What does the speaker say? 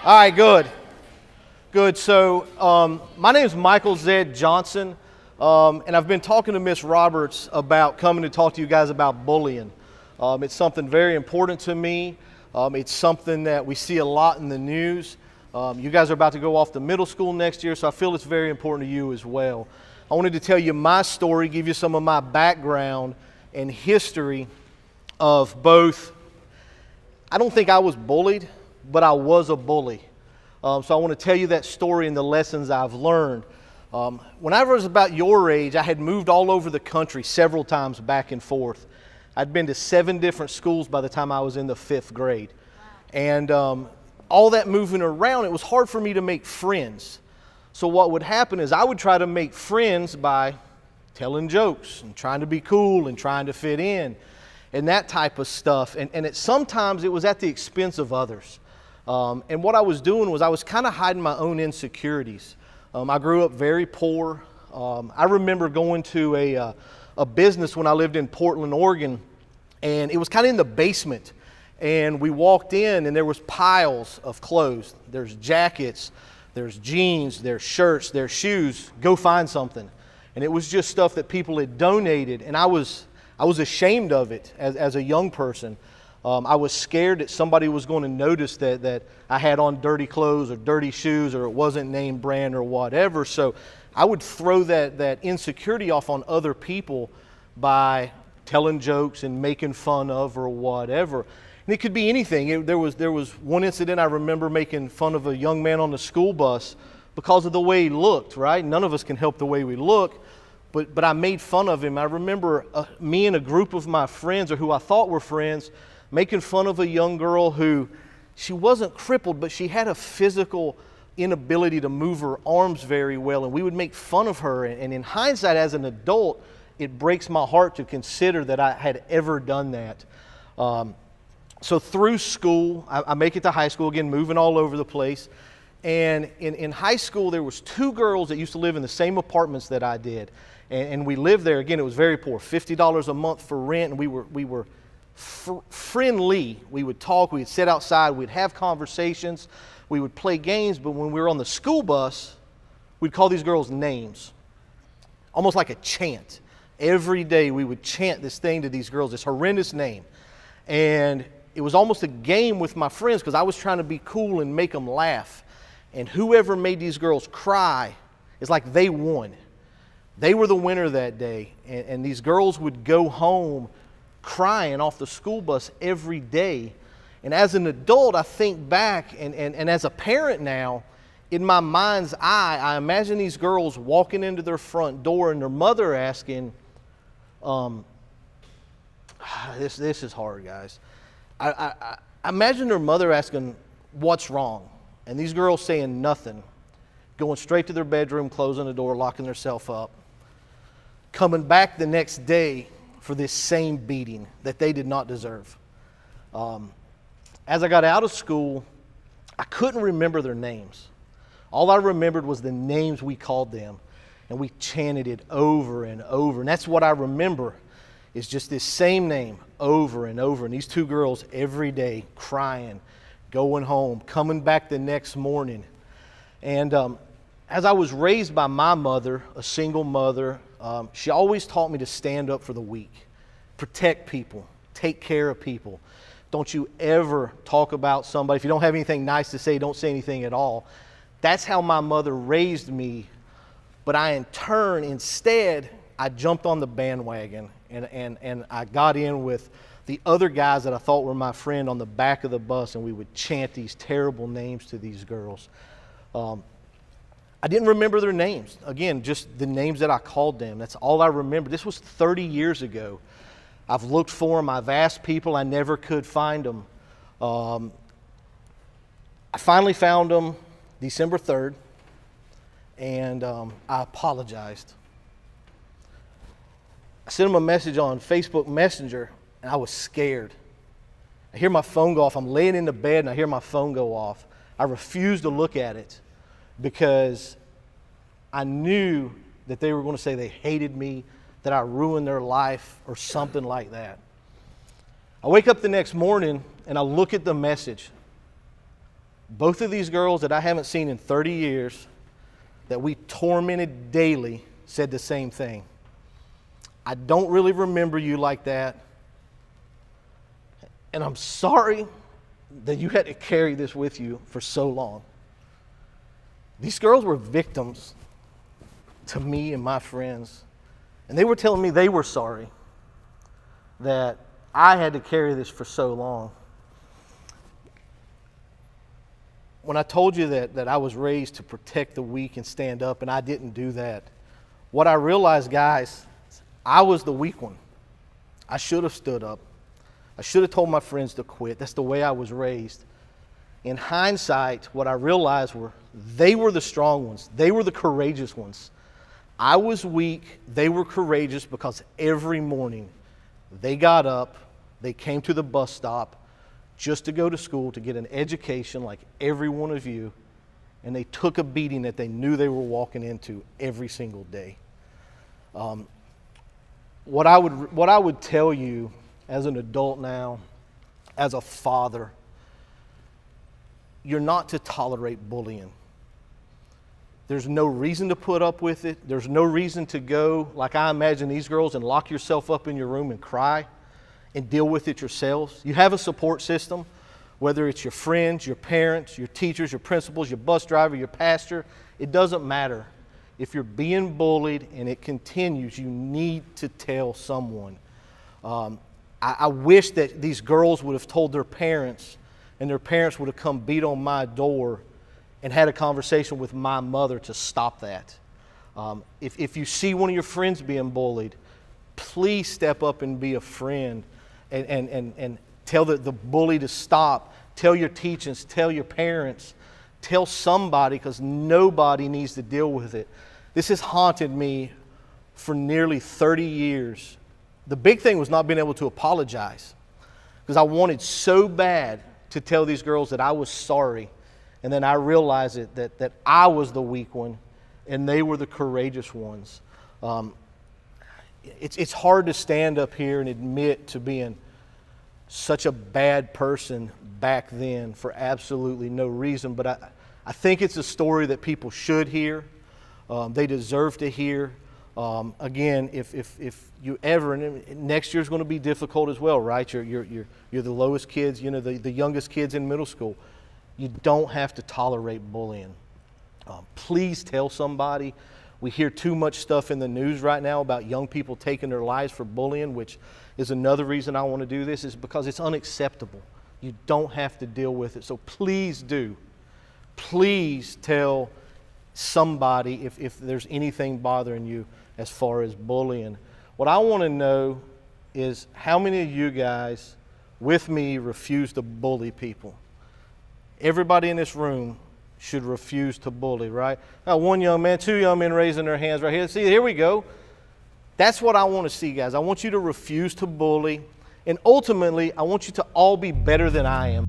All right, good. Good. So my name is Michael Zed Johnson, and I've been talking to Miss Roberts about coming to talk to you guys about bullying. It's something very important to me. It's something that we see a lot in the news. You guys are about to go off to middle school next year, so I feel it's very important to you as well. I wanted to tell you my story, give you some of my background and history of both. I don't think I was bullied, but I was a bully. So I want to tell you that story and the lessons I've learned. When I was about your age, I had moved all over the country several times back and forth. I'd been to 7 different schools by the time I was in the 5th grade. And all that moving around, it was hard for me to make friends. So what would happen is I would try to make friends by telling jokes and trying to be cool and trying to fit in and that type of stuff. And sometimes it was at the expense of others. And what I was doing was I was kind of hiding my own insecurities. I grew up very poor. I remember going to a business when I lived in Portland, Oregon, and it was kind of in the basement. And we walked in and there was piles of clothes. There's jackets, there's jeans, there's shirts, there's shoes. Go find something. And it was just stuff that people had donated, and I was ashamed of it as a young person. I was scared that somebody was going to notice that I had on dirty clothes or dirty shoes or it wasn't name brand or whatever. So I would throw that insecurity off on other people by telling jokes and making fun of or whatever. And it could be anything. There was one incident I remember making fun of a young man on the school bus because of the way he looked, right? None of us can help the way we look. But I made fun of him. I remember me and a group of my friends, or who I thought were friends, making fun of a young girl who, she wasn't crippled, but she had a physical inability to move her arms very well, and we would make fun of her. And in hindsight, as an adult, it breaks my heart to consider that I had ever done that. So through school, I make it to high school, again, moving all over the place. And in high school, there was 2 girls that used to live in the same apartments that I did. And we lived there, again, it was very poor, $50 a month for rent, and we were friendly. We would talk, we'd sit outside, we'd have conversations, we would play games, but when we were on the school bus, we'd call these girls names, almost like a chant. Every day we would chant this thing to these girls, this horrendous name. And it was almost a game with my friends because I was trying to be cool and make them laugh. And whoever made these girls cry, it's like they won. They were the winner that day. And these girls would go home crying off the school bus every day. And as an adult, I think back, and as a parent now, in my mind's eye, I imagine these girls walking into their front door and their mother asking, this is hard, guys. I imagine their mother asking, what's wrong? And these girls saying nothing, going straight to their bedroom, closing the door, locking themselves up, coming back the next day for this same beating that they did not deserve. As I got out of school, I couldn't remember their names. All I remembered was the names we called them, and we chanted it over and over. And that's what I remember, is just this same name over and over. And these 2 girls every day crying, going home, coming back the next morning. And as I was raised by my mother, a single mother, she always taught me to stand up for the weak, protect people, take care of people. Don't you ever talk about somebody. If you don't have anything nice to say, don't say anything at all. That's how my mother raised me. But instead, I jumped on the bandwagon and I got in with the other guys that I thought were my friend on the back of the bus, and we would chant these terrible names to these girls. I didn't remember their names. Again, just the names that I called them. That's all I remember. This was 30 years ago. I've looked for them. I've asked people. I never could find them. I finally found them December 3rd, and I apologized. I sent them a message on Facebook Messenger, and I was scared. I hear my phone go off. I'm laying in the bed, and I hear my phone go off. I refused to look at it because I knew that they were going to say they hated me, that I ruined their life, or something like that. I wake up the next morning and I look at the message. Both of these girls that I haven't seen in 30 years, that we tormented daily, said the same thing. I don't really remember you like that, and I'm sorry that you had to carry this with you for so long. These girls were victims to me and my friends, and they were telling me they were sorry that I had to carry this for so long. When I told you that I was raised to protect the weak and stand up, and I didn't do that, what I realized, guys, I was the weak one. I should have stood up. I should have told my friends to quit. That's the way I was raised. In hindsight, what I realized were they were the strong ones. They were the courageous ones. I was weak. They were courageous because every morning they got up, they came to the bus stop just to go to school to get an education like every one of you, and they took a beating that they knew they were walking into every single day. What I would tell you as an adult now, as a father, you're not to tolerate bullying. There's no reason to put up with it. There's no reason to go, like I imagine these girls, and lock yourself up in your room and cry and deal with it yourselves. You have a support system, whether it's your friends, your parents, your teachers, your principals, your bus driver, your pastor. It doesn't matter. If you're being bullied and it continues, you need to tell someone. I wish that these girls would have told their parents, and their parents would have come beat on my door and had a conversation with my mother to stop that. If you see one of your friends being bullied, please step up and be a friend and tell the bully to stop. Tell your teachers, tell your parents, tell somebody, because nobody needs to deal with it. This has haunted me for nearly 30 years. The big thing was not being able to apologize, because I wanted so bad to tell these girls that I was sorry, and then I realized that I was the weak one and they were the courageous ones. It's hard to stand up here and admit to being such a bad person back then for absolutely no reason, but I think it's a story that people should hear. They deserve to hear. Again, if you ever, and next year's going to be difficult as well, right? You're the lowest kids, the youngest kids in middle school. You don't have to tolerate bullying. Please tell somebody. We hear too much stuff in the news right now about young people taking their lives for bullying, which is another reason I want to do this, is because it's unacceptable. You don't have to deal with it. So please do. Please tell somebody if there's anything bothering you as far as bullying. What I want to know is how many of you guys with me refuse to bully people? Everybody in this room should refuse to bully, right? Now, one young man, two young men raising their hands right here. See, here we go. That's what I want to see, guys. I want you to refuse to bully. And ultimately, I want you to all be better than I am.